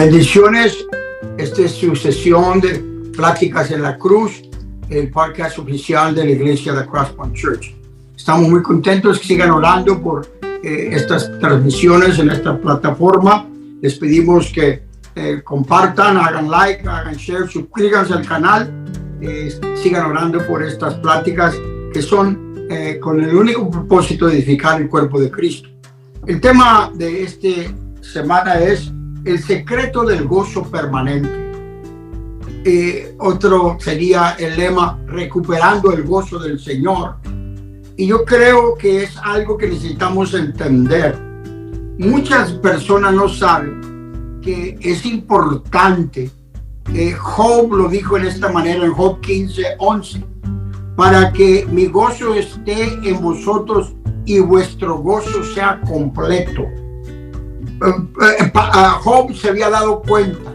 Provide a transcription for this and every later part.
Bendiciones. Esta es su sesión de Pláticas en la Cruz, el podcast oficial de la iglesia de Crosspoint Church. Estamos muy contentos que sigan orando por estas transmisiones en esta plataforma. Les pedimos que compartan, hagan like, hagan share, suscríbanse al canal, sigan orando por estas pláticas que son con el único propósito de edificar el cuerpo de Cristo. El tema de esta semana es el secreto del gozo permanente. Otro sería el lema recuperando el gozo del Señor. Y yo creo que es algo que necesitamos entender. Muchas personas no saben que es importante. Job lo dijo en esta manera en Job 15:11. Para que mi gozo esté en vosotros y vuestro gozo sea completo. Job se había dado cuenta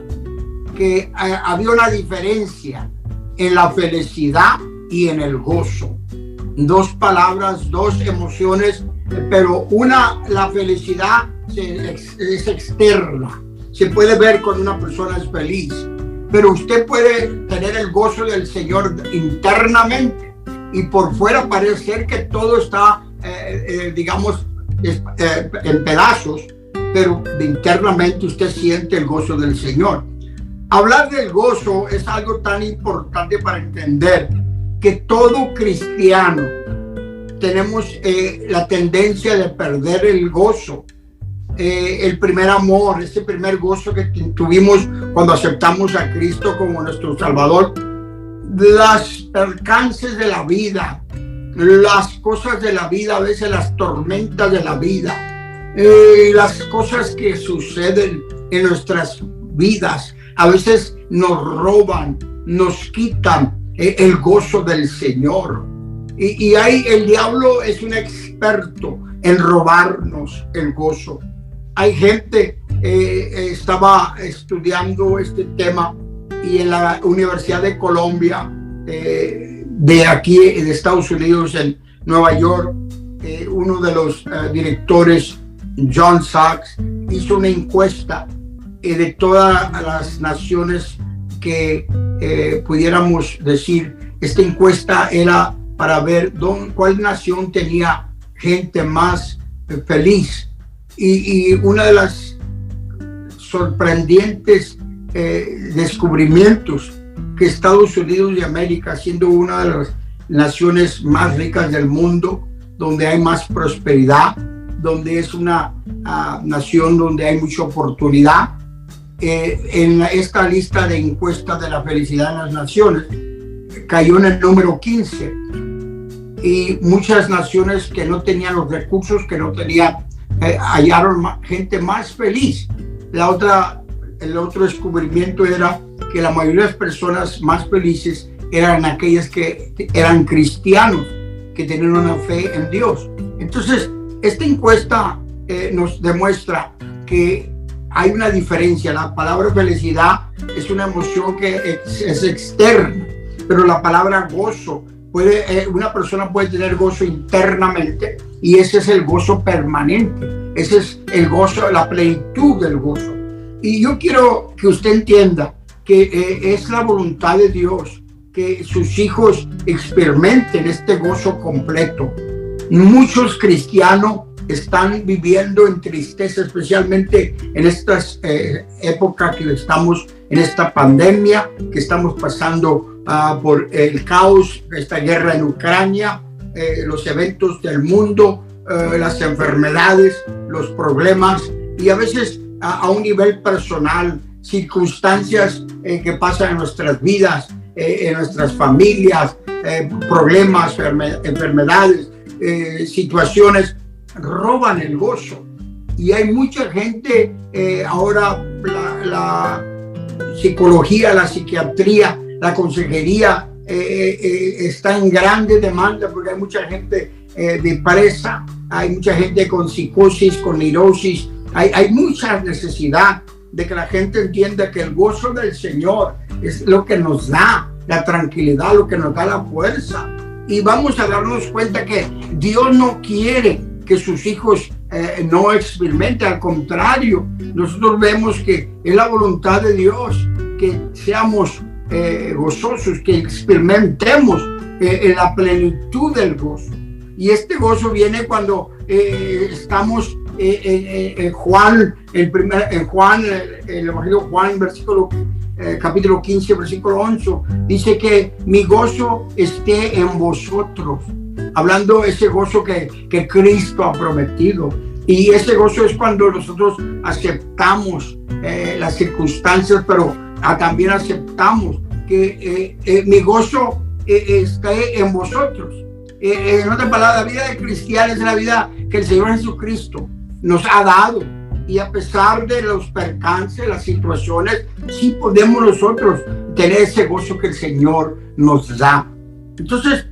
que había una diferencia en la felicidad y en el gozo. Dos palabras, dos emociones, pero la felicidad es externa. Se puede ver cuando una persona es feliz, pero usted puede tener el gozo del Señor internamente y por fuera parece ser que todo está, en pedazos, pero internamente usted siente el gozo del Señor. Hablar del gozo es algo tan importante para entender que todo cristiano tenemos la tendencia de perder el gozo, el primer amor, ese primer gozo que tuvimos cuando aceptamos a Cristo como nuestro Salvador. Las percances de la vida, las cosas de la vida, a veces las tormentas de la vida, las cosas que suceden en nuestras vidas, a veces nos roban, nos quitan el gozo del Señor. Y ahí el diablo es un experto en robarnos el gozo. Hay gente, estaba estudiando este tema y en la Universidad de Colombia, de aquí de Estados Unidos, en Nueva York, uno de los directores, John Sachs, hizo una encuesta de todas las naciones que pudiéramos decir. Esta encuesta era para ver cuál nación tenía gente más feliz. Y una de las sorprendentes descubrimientos que Estados Unidos de América, siendo una de las naciones más ricas del mundo, donde hay más prosperidad, donde es una nación donde hay mucha oportunidad, en esta lista de encuestas de la felicidad en las naciones cayó en el número 15, y muchas naciones que no tenían los recursos, que no tenían, hallaron gente más feliz. El otro descubrimiento era que la mayoría de las personas más felices eran aquellas que eran cristianos, que tenían una fe en Dios. Entonces, esta encuesta nos demuestra que hay una diferencia. La palabra felicidad es una emoción que es externa, pero la palabra gozo, una persona puede tener gozo internamente, y ese es el gozo permanente. Ese es el gozo, la plenitud del gozo. Y yo quiero que usted entienda que es la voluntad de Dios que sus hijos experimenten este gozo completo. Muchos cristianos están viviendo en tristeza, especialmente en estas épocas que estamos en esta pandemia, que estamos pasando por el caos, esta guerra en Ucrania, los eventos del mundo, las enfermedades, los problemas, y a veces a un nivel personal, circunstancias que pasan en nuestras vidas, en nuestras familias, problemas, enfermedades, situaciones roban el gozo. Y hay mucha gente, ahora la psicología, la psiquiatría, la consejería está en grande demanda, porque hay mucha gente depresa, hay mucha gente con psicosis, con neurosis, hay mucha necesidad de que la gente entienda que el gozo del Señor es lo que nos da la tranquilidad, lo que nos da la fuerza. Y vamos a darnos cuenta que Dios no quiere que sus hijos no experimente. Al contrario, nosotros vemos que es la voluntad de Dios que seamos gozosos, que experimentemos la plenitud del gozo. Y este gozo viene cuando estamos en Juan, el Evangelio de Juan, capítulo 15, versículo 11, dice que mi gozo esté en vosotros, hablando de ese gozo que Cristo ha prometido. Y ese gozo es cuando nosotros aceptamos las circunstancias, pero también aceptamos que mi gozo esté en vosotros. En otras palabras, la vida de cristiano es la vida que el Señor Jesucristo nos ha dado, y a pesar de los percances, las situaciones, sí podemos nosotros tener ese gozo que el Señor nos da. Entonces,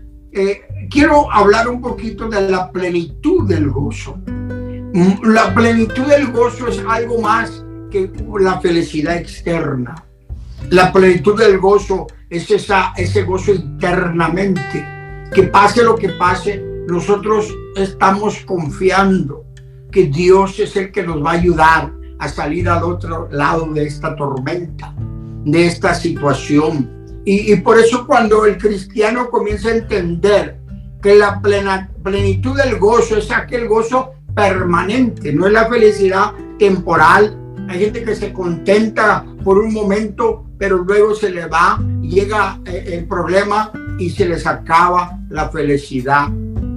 quiero hablar un poquito de la plenitud del gozo. La plenitud del gozo es algo más que la felicidad externa. La plenitud del gozo es ese gozo internamente, que pase lo que pase, nosotros estamos confiando que Dios es el que nos va a ayudar a salir al otro lado de esta tormenta, de esta situación. Y por eso, cuando el cristiano comienza a entender que la plenitud del gozo es aquel gozo permanente, no es la felicidad temporal. Hay gente que se contenta por un momento, pero luego se le va, llega el problema y se les acaba la felicidad.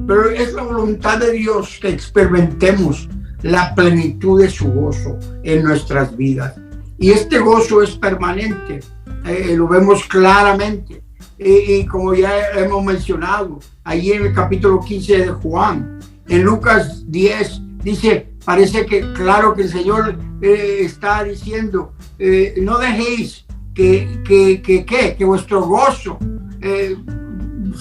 Pero es la voluntad de Dios que experimentemos la plenitud de su gozo en nuestras vidas. Y este gozo es permanente, lo vemos claramente. Y como ya hemos mencionado, ahí en el capítulo 15 de Juan, en Lucas 10, dice, parece que claro que el Señor está diciendo, no dejéis que vuestro gozo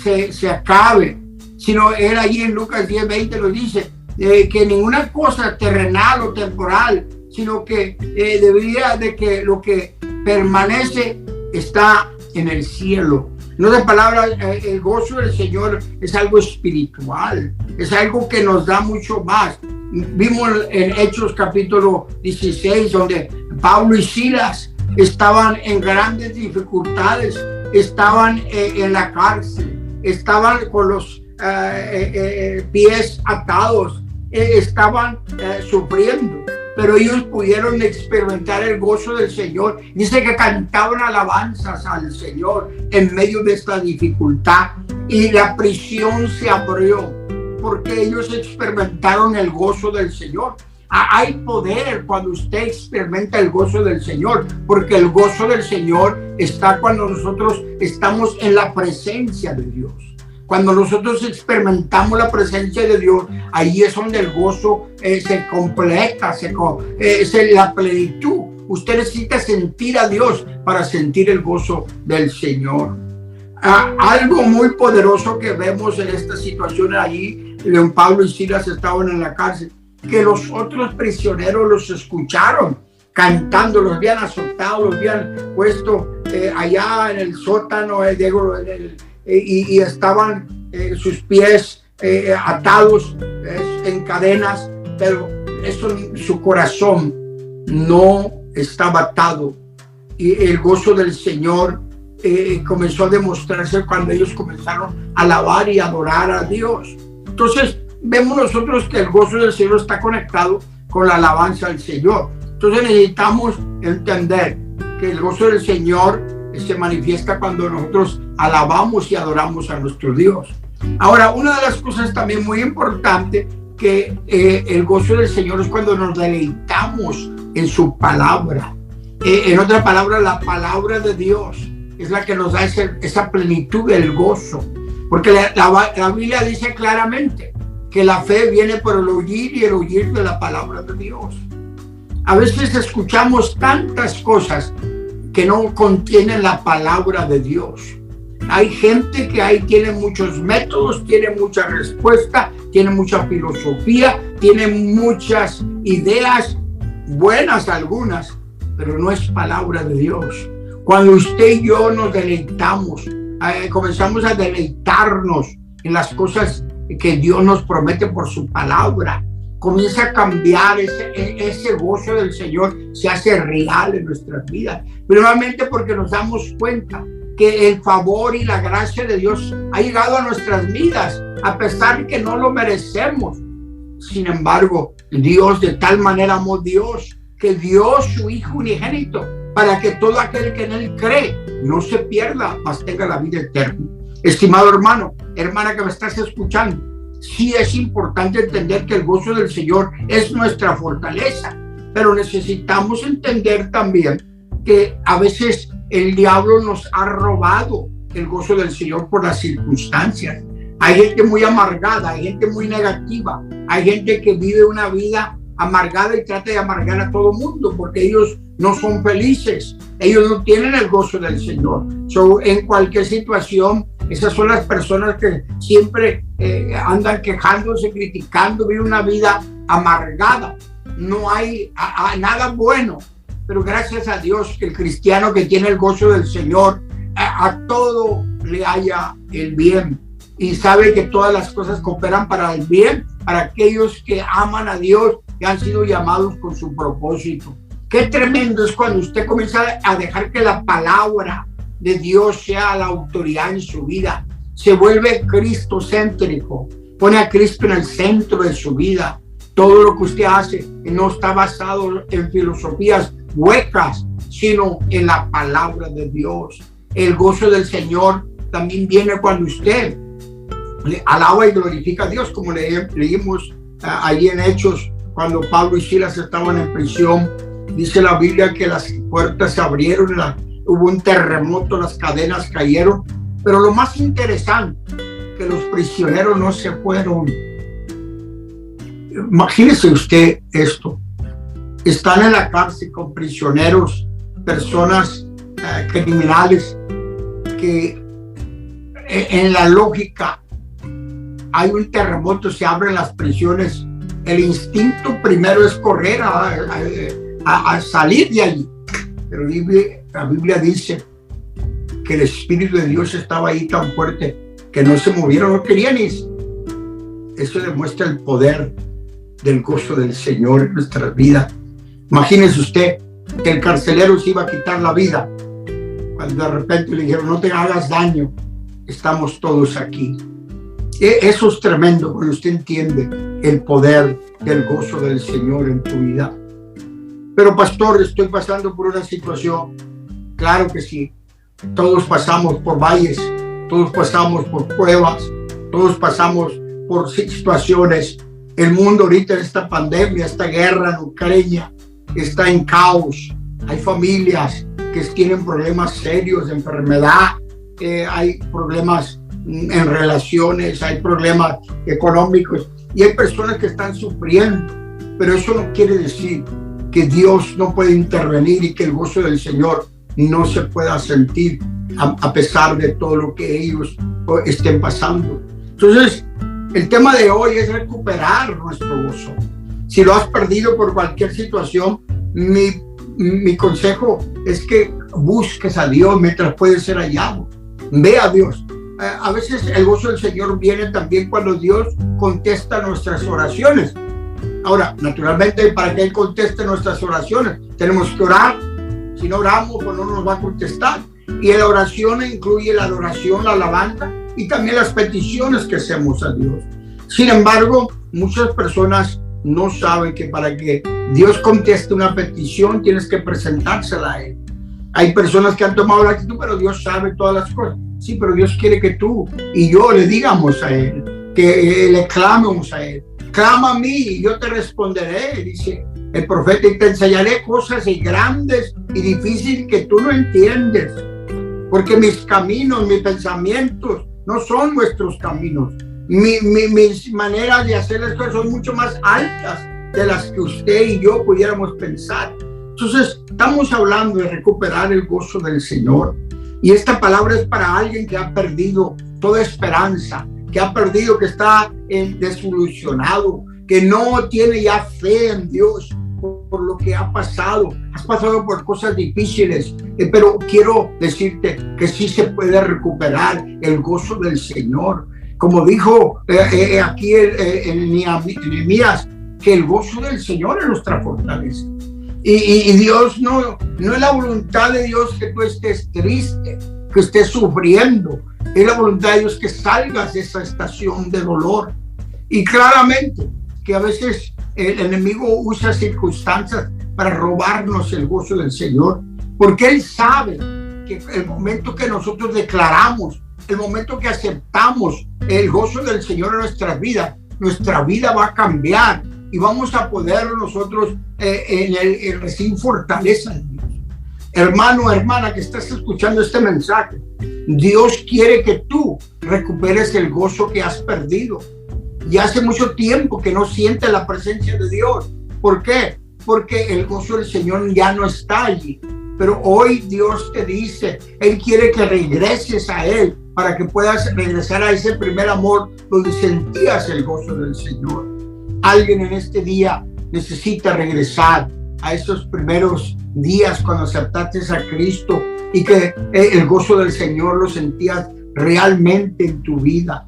se acabe, sino él allí en Lucas 10:20 lo dice, que ninguna cosa terrenal o temporal, sino que debería de que lo que permanece está en el cielo. No de palabras, el gozo del Señor es algo espiritual, es algo que nos da mucho más. Vimos en Hechos capítulo 16, donde Pablo y Silas estaban en grandes dificultades, estaban en la cárcel, estaban con los pies atados, estaban sufriendo, pero ellos pudieron experimentar el gozo del Señor. Dice que cantaban alabanzas al Señor en medio de esta dificultad, y la prisión se abrió porque ellos experimentaron el gozo del Señor. Hay poder cuando usted experimenta el gozo del Señor, porque el gozo del Señor está cuando nosotros estamos en la presencia de Dios. Cuando nosotros experimentamos la presencia de Dios, ahí es donde el gozo se completa, es la plenitud. Usted necesita sentir a Dios para sentir el gozo del Señor. Algo muy poderoso que vemos en esta situación allí, León Pablo y Silas estaban en la cárcel, que los otros prisioneros los escucharon cantando, los habían azotado, los habían puesto allá en el sótano, y estaban sus pies atados en cadenas, pero eso, su corazón no estaba atado, y el gozo del Señor comenzó a demostrarse cuando ellos comenzaron a alabar y adorar a Dios. Entonces vemos nosotros que el gozo del Señor está conectado con la alabanza al Señor. Entonces necesitamos entender que el gozo del Señor se manifiesta cuando nosotros alabamos y adoramos a nuestro Dios. Ahora, una de las cosas también muy importante, que el gozo del Señor es cuando nos deleitamos en su palabra. En otra palabra, la palabra de Dios es la que nos da esa plenitud del gozo, porque la Biblia dice claramente que la fe viene por el oír, y el oír de la palabra de Dios. A veces escuchamos tantas cosas que no contienen la palabra de Dios. Hay gente que tiene muchos métodos, tiene mucha respuesta, tiene mucha filosofía, tiene muchas ideas, buenas algunas, pero no es palabra de Dios. Cuando usted y yo nos deleitamos, comenzamos a deleitarnos en las cosas que Dios nos promete por su palabra, comienza a cambiar, ese gozo del Señor se hace real en nuestras vidas. Primeramente porque nos damos cuenta que el favor y la gracia de Dios ha llegado a nuestras vidas, a pesar de que no lo merecemos. Sin embargo, Dios de tal manera amó Dios, que dio su Hijo unigénito, para que todo aquel que en Él cree no se pierda, mas tenga la vida eterna. Estimado hermano, hermana que me estás escuchando, sí es importante entender que el gozo del Señor es nuestra fortaleza, pero necesitamos entender también que a veces el diablo nos ha robado el gozo del Señor por las circunstancias. Hay gente muy amargada, hay gente muy negativa, hay gente que vive una vida amargada y trata de amargar a todo mundo porque ellos no son felices, ellos no tienen el gozo del Señor. En cualquier situación, esas son las personas que siempre andan quejándose, criticando, viven una vida amargada. No hay nada bueno, pero gracias a Dios que el cristiano que tiene el gozo del Señor, a todo le haya el bien y sabe que todas las cosas cooperan para el bien, para aquellos que aman a Dios, que han sido llamados con su propósito. Qué tremendo es cuando usted comienza a dejar que la palabra de Dios sea la autoridad en su vida. Se vuelve cristocéntrico, pone a Cristo en el centro de su vida. Todo lo que usted hace no está basado en filosofías huecas, sino en la palabra de Dios. El gozo del Señor también viene cuando usted le alaba y glorifica a Dios, como leímos allí en Hechos, cuando Pablo y Silas estaban en prisión. Dice la Biblia que las puertas se abrieron, hubo un terremoto, las cadenas cayeron, pero lo más interesante, que los prisioneros no se fueron. Imagínese usted esto, están en la cárcel con prisioneros, personas criminales, que en la lógica hay un terremoto, se abren las prisiones, el instinto primero es correr a salir de allí, pero la Biblia dice que el Espíritu de Dios estaba ahí tan fuerte que no se movieron, no querían irse. Eso demuestra el poder del gozo del Señor en nuestras vidas. Imagínese usted que el carcelero se iba a quitar la vida, cuando de repente le dijeron: no te hagas daño, estamos todos aquí. Eso es tremendo cuando usted entiende el poder del gozo del Señor en tu vida. Pero pastor, estoy pasando por una situación. Claro que sí, todos pasamos por valles, todos pasamos por pruebas, todos pasamos por situaciones. El mundo ahorita en esta pandemia, esta guerra en Ucrania, está en caos. Hay familias que tienen problemas serios de enfermedad, hay problemas en relaciones, hay problemas económicos y hay personas que están sufriendo, pero eso no quiere decir que Dios no puede intervenir y que el gozo del Señor no se pueda sentir a pesar de todo lo que ellos estén pasando. Entonces, el tema de hoy es recuperar nuestro gozo. Si lo has perdido por cualquier situación, mi consejo es que busques a Dios mientras puede ser hallado. Ve a Dios. A veces el gozo del Señor viene también cuando Dios contesta nuestras oraciones. Ahora, naturalmente, para que Él conteste nuestras oraciones, tenemos que orar. Si no oramos, pues no nos va a contestar. Y la oración incluye la adoración, la alabanza y también las peticiones que hacemos a Dios. Sin embargo, muchas personas no saben que para que Dios conteste una petición, tienes que presentársela a Él. Hay personas que han tomado la actitud, pero Dios sabe todas las cosas. Sí, pero Dios quiere que tú y yo le digamos a Él, que le clamemos a Él. Clama a mí y yo te responderé, dice el profeta, y te enseñaré cosas grandes y difíciles que tú no entiendes. Porque mis caminos, mis pensamientos no son vuestros caminos. Mis maneras de hacer las cosas son mucho más altas de las que usted y yo pudiéramos pensar. Entonces, estamos hablando de recuperar el gozo del Señor. Y esta palabra es para alguien que ha perdido toda esperanza, que ha perdido, que está desilusionado, que no tiene ya fe en Dios por lo que ha pasado. Has pasado por cosas difíciles, pero quiero decirte que sí se puede recuperar el gozo del Señor. Como dijo aquí en Nehemías, que el gozo del Señor es nuestra fortaleza. Y Dios no es la voluntad de Dios que tú estés triste, que estés sufriendo. Es la voluntad de Dios que salgas de esa estación de dolor. Y claramente que a veces el enemigo usa circunstancias para robarnos el gozo del Señor, porque Él sabe que el momento que nosotros declaramos, el momento que aceptamos el gozo del Señor en nuestra vida va a cambiar y vamos a poder nosotros recibir fortaleza en Dios. Hermano, hermana que estás escuchando este mensaje, Dios quiere que tú recuperes el gozo que has perdido. Y hace mucho tiempo que no sientes la presencia de Dios. ¿Por qué? Porque el gozo del Señor ya no está allí. Pero hoy Dios te dice, Él quiere que regreses a Él para que puedas regresar a ese primer amor donde sentías el gozo del Señor. Alguien en este día necesita regresar a esos primeros días cuando aceptaste a Cristo y que el gozo del Señor lo sentías realmente en tu vida.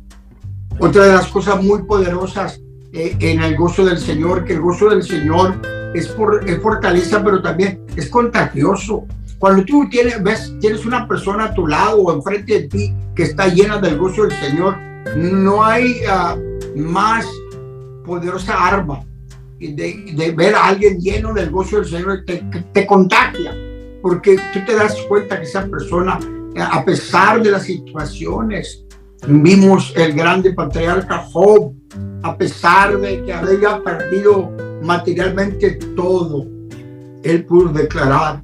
Otra de las cosas muy poderosas en el gozo del Señor, que el gozo del Señor es fortaleza, pero también es contagioso. Cuando tú tienes una persona a tu lado o enfrente de ti que está llena del gozo del Señor, no hay más poderosa arma de ver a alguien lleno del gozo del Señor. Te contagia, porque tú te das cuenta que esa persona, a pesar de las situaciones, vimos el grande patriarca Job, a pesar de que había perdido materialmente todo, él pudo declarar: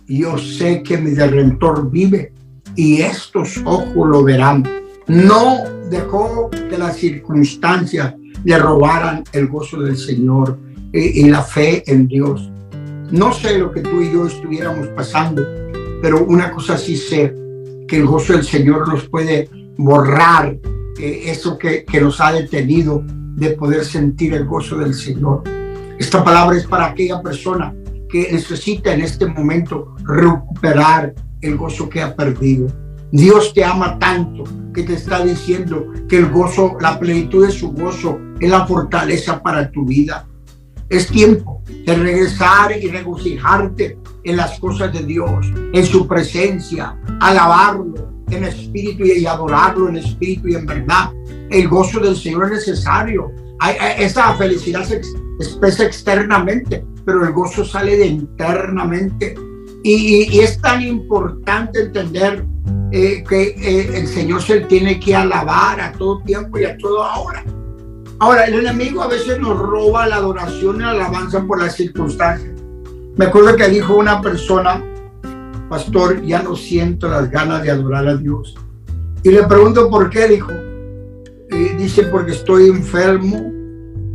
yo sé que mi Redentor vive y estos ojos lo verán. No dejó que las circunstancias le robaran el gozo del Señor y la fe en Dios. No sé lo que tú y yo estuviéramos pasando, pero una cosa sí sé, que el gozo del Señor nos puede borrar eso que nos ha detenido de poder sentir el gozo del Señor. Esta palabra es para aquella persona que necesita en este momento recuperar el gozo que ha perdido. Dios te ama tanto que te está diciendo que el gozo, la plenitud de su gozo es la fortaleza para tu vida. Es tiempo de regresar y regocijarte en las cosas de Dios, en su presencia, alabarlo en espíritu y adorarlo en espíritu y en verdad. El gozo del Señor es necesario. Esa felicidad se expresa externamente, pero el gozo sale de internamente. Y es tan importante entender que el Señor se tiene que alabar a todo tiempo y a toda hora. Ahora, el enemigo a veces nos roba la adoración y la alabanza por las circunstancias. Me acuerdo que dijo una persona: pastor, ya no siento las ganas de adorar a Dios. Y le pregunto por qué. Dijo, dice, porque estoy enfermo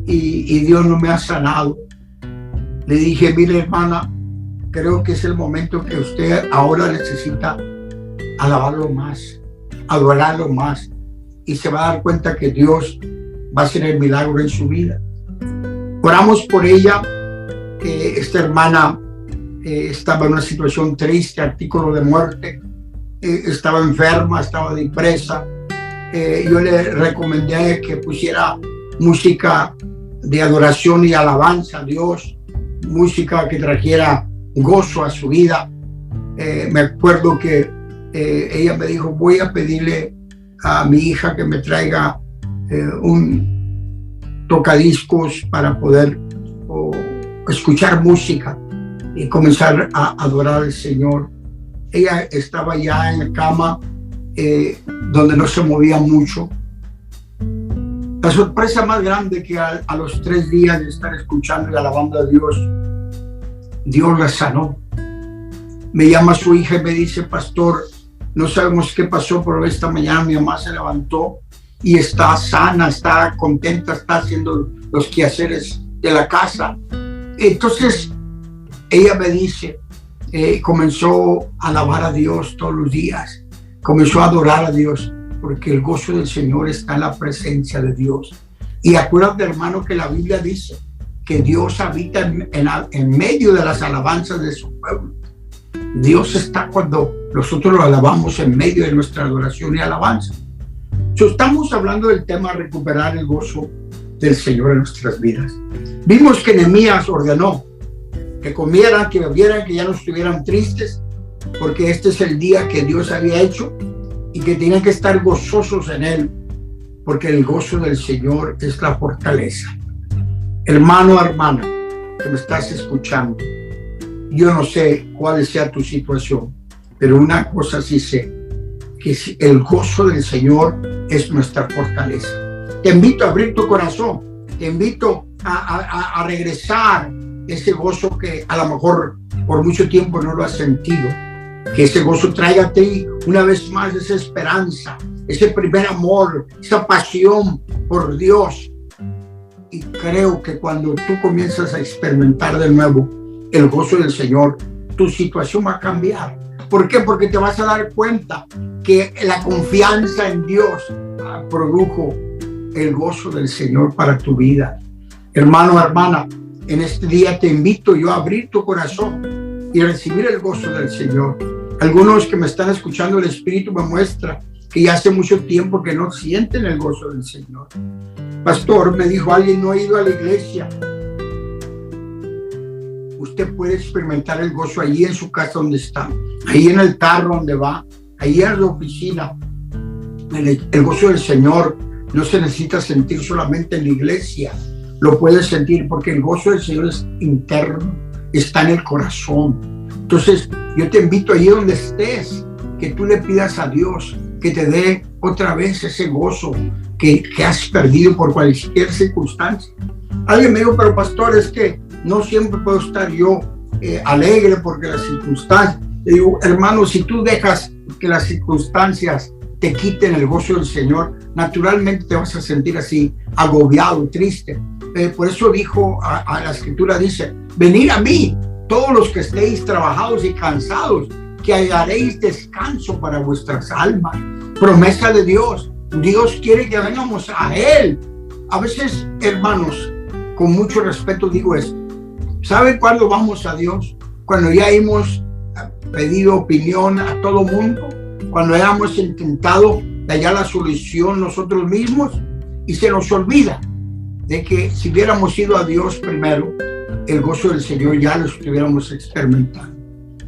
y Dios no me ha sanado. Le dije: mire, hermana, creo que es el momento que usted ahora necesita alabarlo más, adorarlo más, y se va a dar cuenta que Dios va a hacer el milagro en su vida. Oramos por ella. Esta hermana estaba en una situación triste, artículo de muerte, estaba enferma, estaba depresa. Yo le recomendé que pusiera música de adoración y alabanza a Dios, música que trajera gozo a su vida. Me acuerdo que ella me dijo: voy a pedirle a mi hija que me traiga un tocadiscos para poder escuchar música y comenzar a adorar al Señor. Ella estaba ya en la cama, donde no se movía mucho. La sorpresa más grande, que a los 3 días de estar escuchando y alabando a Dios, Dios la sanó. Me llama su hija y me dice: pastor, no sabemos qué pasó, pero esta mañana mi mamá se levantó y está sana, está contenta, está haciendo los quehaceres de la casa. Entonces ella me dice, comenzó a alabar a Dios todos los días, comenzó a adorar a Dios, porque el gozo del Señor está en la presencia de Dios. Y acuérdate, hermano, que la Biblia dice que Dios habita en medio de las alabanzas de su pueblo. Dios está cuando nosotros lo alabamos en medio de nuestra adoración y alabanza. Estamos hablando del tema recuperar el gozo. del Señor en nuestras vidas. Vimos que Nehemías ordenó que comieran, que bebieran, que ya no estuvieran tristes, porque este es el día que Dios había hecho y que tenían que estar gozosos en él, porque el gozo del Señor es la fortaleza. Hermano, hermana, que me estás escuchando, yo no sé cuál sea tu situación, pero una cosa sí sé, que el gozo del Señor es nuestra fortaleza. Te invito a abrir tu corazón, te invito a regresar ese gozo que a lo mejor por mucho tiempo no lo has sentido, que ese gozo traiga a ti una vez más esa esperanza, ese primer amor, esa pasión por Dios. Y creo que cuando tú comienzas a experimentar de nuevo el gozo del Señor, tu situación va a cambiar. ¿Por qué? Porque te vas a dar cuenta que la confianza en Dios produjo el gozo del Señor para tu vida. Hermano, hermana, en este día te invito yo a abrir tu corazón y recibir el gozo del Señor. Algunos que me están escuchando, el Espíritu me muestra que ya hace mucho tiempo que no sienten el gozo del Señor. Pastor, me dijo alguien, no he ido a la iglesia. Usted puede experimentar el gozo allí en su casa donde está, ahí en el carro donde va, ahí en la oficina. El gozo del Señor no se necesita sentir solamente en la iglesia, lo puedes sentir porque el gozo del Señor es interno, está en el corazón. Entonces yo te invito allí donde estés, que tú le pidas a Dios que te dé otra vez ese gozo que has perdido por cualquier circunstancia. Alguien me dijo, pero pastor, es que no siempre puedo estar yo alegre porque las circunstancias. Le digo, hermano, si tú dejas que las circunstancias te quiten el gozo del Señor, naturalmente te vas a sentir así, agobiado, triste. Por eso dijo a la Escritura, dice, venid a mí, todos los que estéis trabajados y cansados, que hallaréis descanso para vuestras almas. Promesa de Dios. Dios quiere que vengamos a Él. A veces, hermanos, con mucho respeto digo esto. ¿Saben cuándo vamos a Dios? Cuando ya hemos pedido opinión a todo mundo, cuando ya hemos intentado hallar la solución nosotros mismos y se nos olvida de que si hubiéramos ido a Dios primero, el gozo del Señor ya lo estuviéramos experimentando.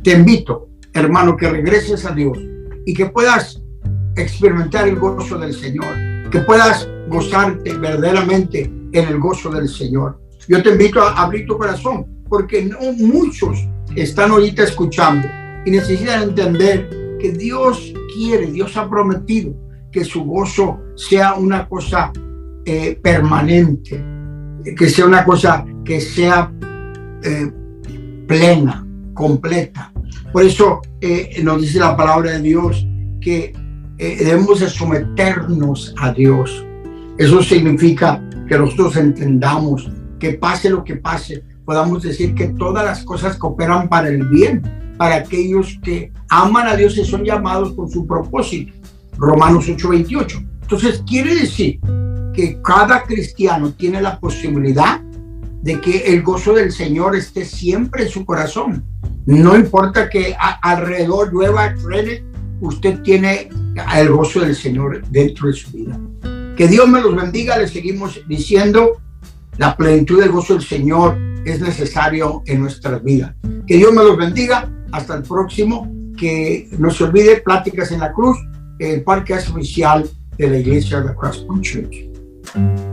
Te invito, hermano, que regreses a Dios y que puedas experimentar el gozo del Señor, que puedas gozarte verdaderamente en el gozo del Señor. Yo te invito a abrir tu corazón, porque no muchos están ahorita escuchando y necesitan entender que Dios quiere, Dios ha prometido que su gozo sea una cosa permanente, que sea una cosa que sea plena, completa. Por eso nos dice la palabra de Dios que debemos de someternos a Dios. Eso significa que nosotros entendamos que pase lo que pase, podamos decir que todas las cosas cooperan para el bien, para aquellos que aman a Dios y son llamados por su propósito. Romanos 8:28. Entonces quiere decir que cada cristiano tiene la posibilidad de que el gozo del Señor esté siempre en su corazón. No importa que alrededor llueva, truene, usted tiene el gozo del Señor dentro de su vida. Que Dios me los bendiga. Les seguimos diciendo, la plenitud del gozo del Señor es necesario en nuestras vidas. Que Dios me los bendiga. Hasta el próximo. Que no se olvide, Pláticas en la Cruz, el podcast oficial de la Iglesia de Cross Point Church.